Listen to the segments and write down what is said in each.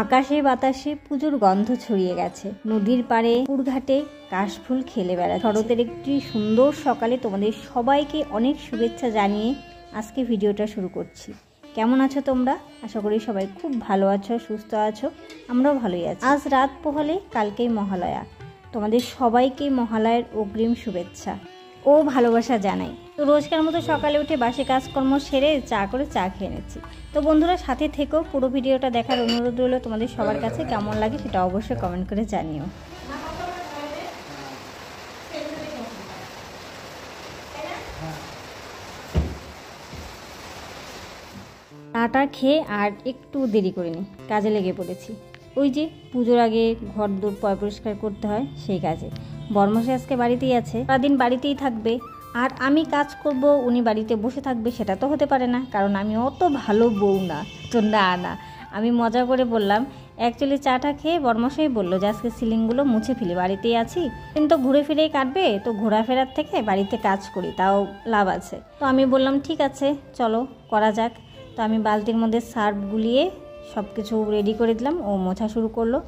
আকাশে বাতাসে পুজোর গন্ধ ছড়িয়ে গেছে। নদীর পাড়ে পুরঘাটে কাশফুল খেলে বেড়ায়। শরতের একটি সুন্দর সকালে তোমাদের সবাইকে অনেক শুভেচ্ছা জানিয়ে আজকে ভিডিওটা শুরু করছি। কেমন আছো তোমরা? আশা করি সবাই খুব ভালো আছো, সুস্থ আছো। আমরাও ভালোই আছি। আজ রাত পোহালে কালকেই মহালয়া। তোমাদের সবাইকে মহালয়ার অগ্রিম শুভেচ্ছা ও ভালোবাসা জানাই। তো রোজকার মতো সকালে উঠে বাসি কাজকর্ম সেরে চা খেয়ে নিচ্ছি। তো বন্ধুরা সাথে থেকেও পুরো ভিডিওটা দেখার অনুরোধ রইল। তোমাদের সবার কাছে কেমন লাগে সেটা অবশ্যই কমেন্ট করে জানিও। চাটা খেয়ে আর একটু দেরি করিনি, কাজে লেগে পড়েছি। ওই যে পুজোর আগে ঘর দূর পরিষ্কার করতে হয়, সেই কাজে। বর্মশাই আজকে বাড়িতেই আছে, সারাদিন বাড়িতেই থাকবে, আর আমি কাজ করব, উনি বাড়িতে বসে থাকবে, সেটা তো হতে পারে না, কারণ আমি অত ভালো বউ না। তো না আমি মজা করে বললাম। অ্যাকচুয়ালি চাটা খেয়ে বর্মশাই বললো যে আজকে সিলিংগুলো মুছে ফেলি, বাড়িতেই আছি, কিন্তু ঘুরে ফিরেই কাটবে, তো ঘোরাফেরার থেকে বাড়িতে কাজ করি, তাও লাভ আছে। তো আমি বললাম ঠিক আছে চলো করা যাক। তো আমি বালতির মধ্যে সার্ফ গুলিয়ে সব কিছু রেডি করে দিলাম। ও মোছা শুরু করলো,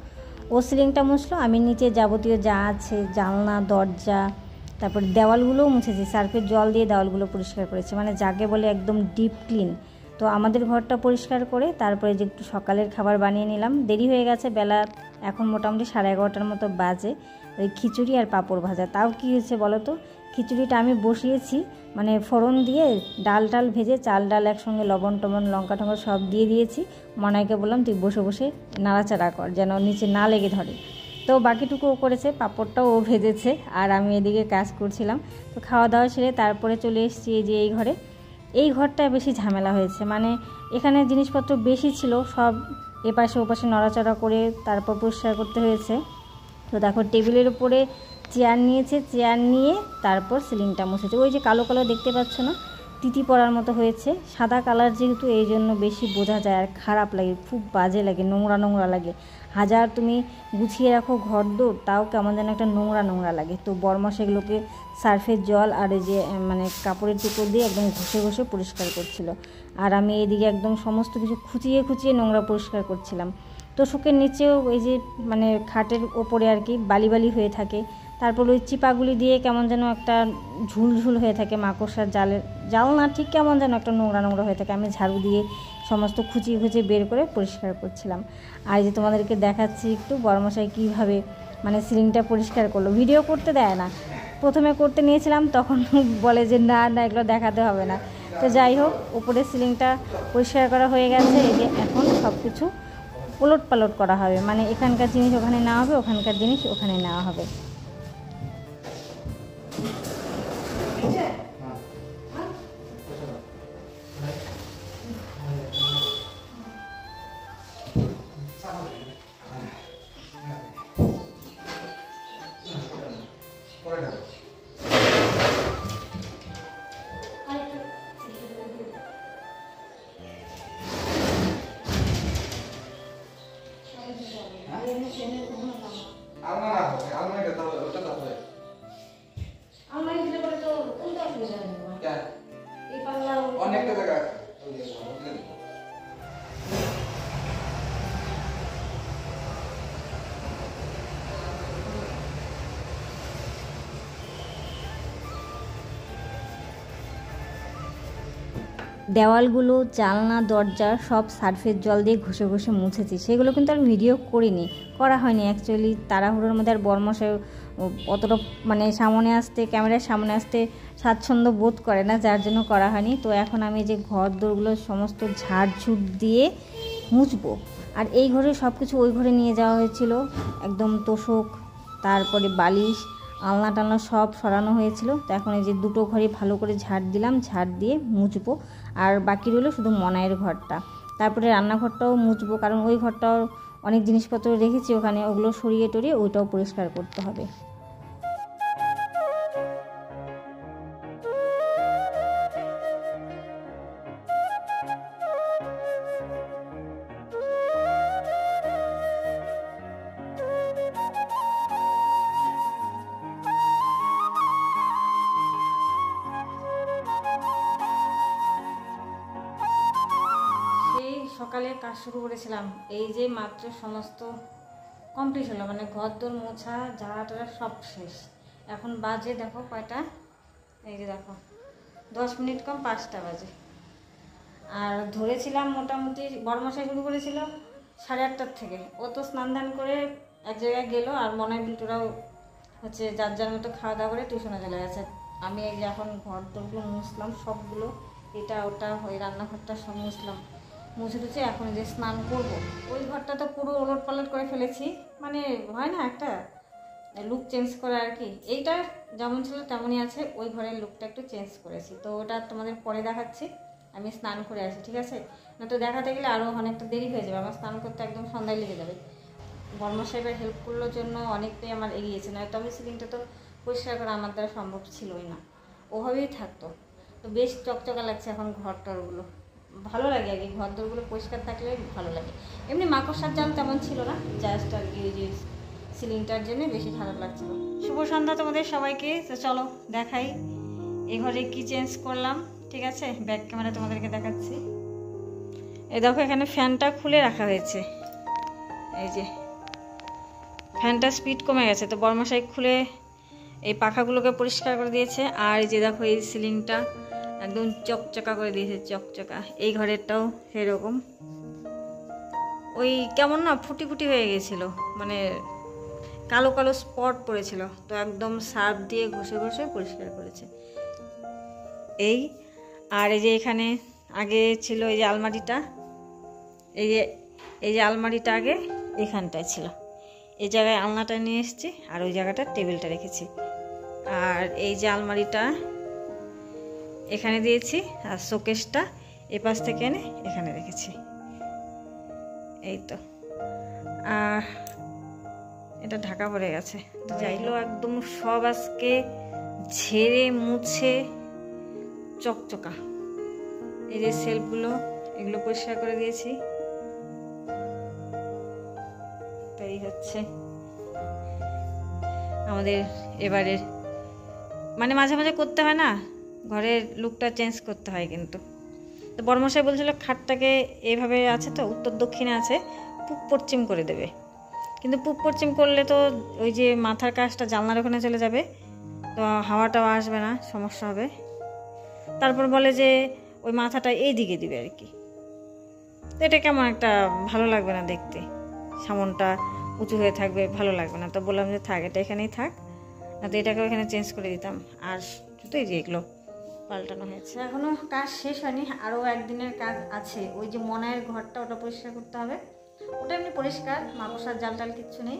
ও সিলিংটা মুছলো, আমি নিচে যাবতীয় যা আছে জানলা দরজা তারপর দেওয়ালগুলোও মুছেছি। সার্ফের জল দিয়ে দেওয়ালগুলো পরিষ্কার করেছি, মানে যাকে বলে একদম ডিপ ক্লিন। তো আমাদের ঘরটা পরিষ্কার করে তারপরে যে একটু সকালের খাবার বানিয়ে নিলাম। দেরি হয়ে গেছে, বেলা এখন মোটামুটি 11:30 মতো বাজে। ওই খিচুড়ি আর পাঁপড় ভাজা। তাও কি হয়েছে বলো তো, খিচুড়িটা আমি বসিয়েছি মানে ফোড়ন দিয়ে ডাল ভেজে, চাল ডাল একসঙ্গে লবণ টবণ লঙ্কা টঙ্কা সব দিয়ে দিয়েছি। মনাইকে বললাম তুই বসে বসে নাড়াচাড়া কর যেন নিচে না লেগে ধরে। তো বাকিটুকু ও করেছে, পাঁপড়টাও ও ভেজেছে, আর আমি এদিকে কাজ করছিলাম। তো খাওয়া দাওয়া সেরে তারপরে চলে এসেছি এই যে এই ঘরটা বেশি ঝামেলা হয়েছে, মানে এখানে জিনিসপত্র বেশি ছিল, সব এপাশে ওপাশে নড়াচড়া করে তারপর পরিষ্কার করতে হয়েছে। তো দেখো টেবিলের উপরে চেয়ার নিয়েছে, চেয়ার নিয়ে তারপর সিলিংটা মুছেছে। ওই যে কালো কালো দেখতে পাচ্ছ না, তিতি পড়ার মতো হয়েছে। সাদা কালার যেহেতু এই জন্য বেশি বোঝা যায়, আর খারাপ লাগে, খুব বাজে লাগে, নোংরা লাগে। হাজার তুমি গুছিয়ে রাখো ঘর দৌড়, তাও কেমন যেন একটা নোংরা লাগে। তো বর্মা সেগুলোকে সার্ফের জল আর এই যে মানে কাপড়ের টুকরো দিয়ে একদম ঘষে পরিষ্কার করছিল, আর আমি এদিকে একদম সমস্ত কিছু খুঁচিয়ে নোংরা পরিষ্কার করছিলাম। তো শোকের নিচেও এই যে মানে খাটের ওপরে আর কি বালি হয়ে থাকে, তারপর ওই চিপাগুলি দিয়ে কেমন যেন একটা ঝুল হয়ে থাকে, মাকড়সার জাল না ঠিক কেমন যেন একটা নোংরা হয়ে থাকে। আমি ঝাড়ু দিয়ে সমস্ত খুঁচিয়ে বের করে পরিষ্কার করছিলাম। আর যে তোমাদেরকে দেখাচ্ছি একটু বর্মশাই কীভাবে মানে সিলিংটা পরিষ্কার করলো। ভিডিও করতে দেয় না, প্রথমে করতে নিয়েছিলাম তখন বলে যে না এগুলো দেখাতে হবে না। তো যাই হোক, উপরে সিলিংটা পরিষ্কার করা হয়ে গেছে। এই যে এখন সব কিছু পালট করা হবে, মানে এখানকার জিনিস ওখানে নেওয়া হবে, ওখানকার জিনিস ওখানে নেওয়া হবে। অনেকটা জায়গা দেওয়ালগুলো জানলা দরজা সব সার্ফের জল দিয়ে ঘষে মুছেছি। সেগুলো কিন্তু আর ভিডিও করা হয়নি অ্যাকচুয়ালি তাড়াহুড়োর মধ্যে। আর বর্মশাই অতটা মানে ক্যামেরার সামনে আসতে স্বাচ্ছন্দ্য বোধ করে না, যার জন্য করা হয়নি। তো এখন আমি যে ঘর দোরগুলো সমস্ত ঝাড়ঝুট দিয়ে মুছবো। আর এই ঘরে সব কিছু ওই ঘরে নিয়ে যাওয়া হয়েছিল, একদম তোষক তারপরে বালিশ আলনা টালনা সব সরানো হয়েছিল। তো এখন এই যে দুটো ঘরে ভালো করে ঝাড় দিলাম, ঝাড় দিয়ে মুছবো। আর বাকি রইল শুধু মনাইয়ের ঘরটা, তারপরে রান্নাঘরটাও মুছবো, কারণ ওই ঘরটাও অনেক জিনিসপত্র রেখেছি ওখানে, ওগুলো সরিয়ে টরিয়ে ওইটাও পরিষ্কার করতে হবে। সকালে কাজ শুরু করেছিলাম, এই যে মাত্র সমস্ত কমপ্লিট হলো, মানে ঘর দোর মোছা ঝাড়া টাড়া সব শেষ। এখন বাজে দেখো কয়টা, এই যে দেখো 10 মিনিট কম 5টা বাজে। আর ধরেছিলাম মোটামুটি বড়মশাই শুরু করেছিল 8:30টার থেকে। ও তো স্নান ধান করে এক জায়গায় গেলো, আর মনে হয় বিল্টুরাও হচ্ছে যার যার মতো খাওয়া দাওয়া করে টিউশনে চলে গেছে। আমি এই যে এখন ঘর দোরগুলো মুছলাম সবগুলো, এটা ওটা ওই রান্নাঘরটা সব মুছলাম, মুছে টুছে এখন যে স্নান করব। ওই ঘরটা তো পুরো ওলট পালট করে ফেলেছি, মানে হয় না একটা লুক চেঞ্জ করে আর কি। এইটা যেমন ছিল তেমনই আছে, ওই ঘরের লুকটা একটু চেঞ্জ করেছি, তো ওটা তোমাদের পরে দেখাচ্ছি। আমি স্নান করে আসি, ঠিক আছে? না তো দেখাতে গেলে আরও অনেকটা দেরি হয়ে যাবে, আমার স্নান করতে একদম সন্ধ্যায় লেগে যাবে। বর্মা সাহেবের হেল্প করলোর জন্য অনেকটাই আমার এগিয়েছে, না তবে সিলিংটা তো পরিষ্কার করা আমার দ্বারা সম্ভব ছিলই না, ওভাবেই থাকতো। তো বেশ চকচকা লাগছে এখন ঘর টরগুলো, ভালো লাগে আর কি, ঘর দরগুলো পরিষ্কার থাকলে ভালো লাগে। এমনি মাকড়সার জাল তেমন ছিল না, জাস্ট আর কি যে সিলিংটার জন্য বেশি খারাপ লাগছিল। শুভ সন্ধ্যা তোমাদের সবাইকে। তো চলো দেখাই এ ঘরে কি চেঞ্জ করলাম, ঠিক আছে? ব্যাক ক্যামেরা তোমাদেরকে দেখাচ্ছি। এই দেখো এখানে ফ্যানটা খুলে রাখা হয়েছে, এই যে ফ্যানটা স্পিড কমে গেছে, তো বর্মশাই খুলে এই পাখাগুলোকে পরিষ্কার করে দিয়েছে। আর এই যে দেখো এই সিলিংটা একদম চকচকা করে দিয়েছে, চকচকা। এই ঘরেরটাও সেরকম, ওই কেমন না ফুটি ফুটি হয়ে গেছিল, মানে কালো কালো স্পট পড়েছিল, তো একদম সার্ফ দিয়ে ঘষে ঘষে পরিষ্কার করেছে এই। আর এই যে এখানে আগে ছিল এই যে আলমারিটা, এই যে আলমারিটা আগে এখানটায় ছিল, এই জায়গায় আলনাটা নিয়ে এসেছি, আর ওই জায়গাটা টেবিলটা রেখেছি। আর এই যে আলমারিটা এখানে দিয়েছি, আর শোকেসটা এ পাশ থেকে এনে এখানে রেখেছি, এই তো। আর এটা ঢাকা পড়ে গেছে, তো যাইলো একদম সব আজকে ঝেড়ে মুছে চকচকা। এই যে সেলফগুলো এগুলো পরিষ্কার করে দিয়েছি। তো এই হচ্ছে আমাদের এবারের, মানে মাঝে মাঝে করতে হয় না, ঘরের লুকটা চেঞ্জ করতে হয় কিন্তু। তো বর্মশাই বলছিল খাটটাকে এইভাবে আছে তো উত্তর দক্ষিণে আছে, পূব পশ্চিম করে দেবে, কিন্তু পূব পশ্চিম করলে তো ওই যে মাথার কাজটা জানলার ওখানে চলে যাবে, তো হাওয়াটাও আসবে না, সমস্যা হবে। তারপর বলে যে ওই মাথাটা এই দিকে দিবে আর কি, তো এটা কেমন একটা ভালো লাগবে না দেখতে, সামনটা উঁচু হয়ে থাকবে, ভালো লাগবে না। তো বললাম যে থাক, এটা এখানেই থাক, না তো এটাকেও এখানে চেঞ্জ করে দিতাম। আর শুধু এই যে এগুলো পাল্টানো হয়েছে, এখনও কাজ শেষ হয়নি, আরও একদিনের কাজ আছে। ওই যে মনায়ের ঘরটা ওটা পরিষ্কার করতে হবে, ওটা এমনি পরিষ্কার, মাকড়সার জাল টাল কিচ্ছু নেই,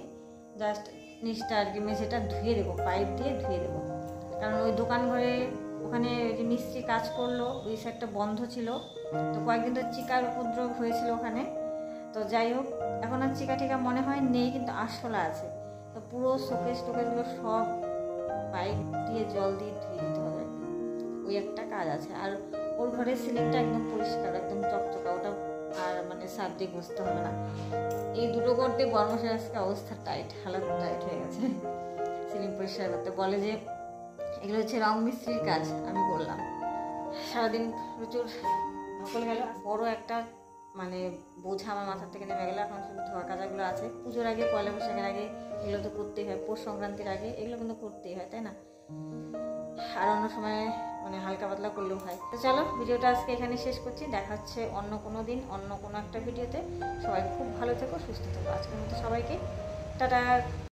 জাস্ট নিচটা আর কি মেঝেটা ধুয়ে দেবো, পাইপ দিয়ে ধুয়ে দেবো। কারণ ওই দোকান ঘরে ওখানে যে মিস্ত্রি কাজ করলো ওই সাইডটা বন্ধ ছিল, তো কয়েকদিন তো চিকার উপদ্রব হয়েছিল ওখানে। তো যাই হোক, এখন আর চিকা টিকা মনে হয় নেই, কিন্তু আরশোলা আছে। তো পুরো শোকেস টোকেসগুলো সব পাইপ দিয়ে জল দিয়ে ধুয়ে দিতে হবে, ওই একটা কাজ আছে। আর ওর ঘরের সিলিংটা একদম পরিষ্কার, একদম চকচকা, ওটা আর মানে সার্ফ দিয়ে ঘষতে হবে না। এই দুটো করতে বর্মশাই আজকে অবস্থা টাইট, হালাত টাইট হয়ে গেছে সিলিং পরিষ্কার করতে। বলে যে এগুলো হচ্ছে রং মিস্ত্রির কাজ। আমি বললাম সারাদিন প্রচুর ধকল গেল, বড় একটা মানে বোঝা আমার মাথার থেকে নেমে গেলো। এখন শুধু ধোয়া কাজাগুলো আছে, পুজোর আগে, পয়লা বৈশাখের আগে এগুলো তো করতেই হয়, পৌষ সংক্রান্তির আগে এগুলো কিন্তু করতেই হয়, তাই না? আর অন্য সময় মানে হালকা পাতলা করলেও হয়। তো চলো ভিডিওটা আজকে এখানে শেষ করছি, দেখা হচ্ছে অন্য কোনো দিন অন্য কোনো একটা ভিডিওতে। সবাই খুব ভালো থেকো, সুস্থ থেকো। আজকের মতো সবাইকে টাটা।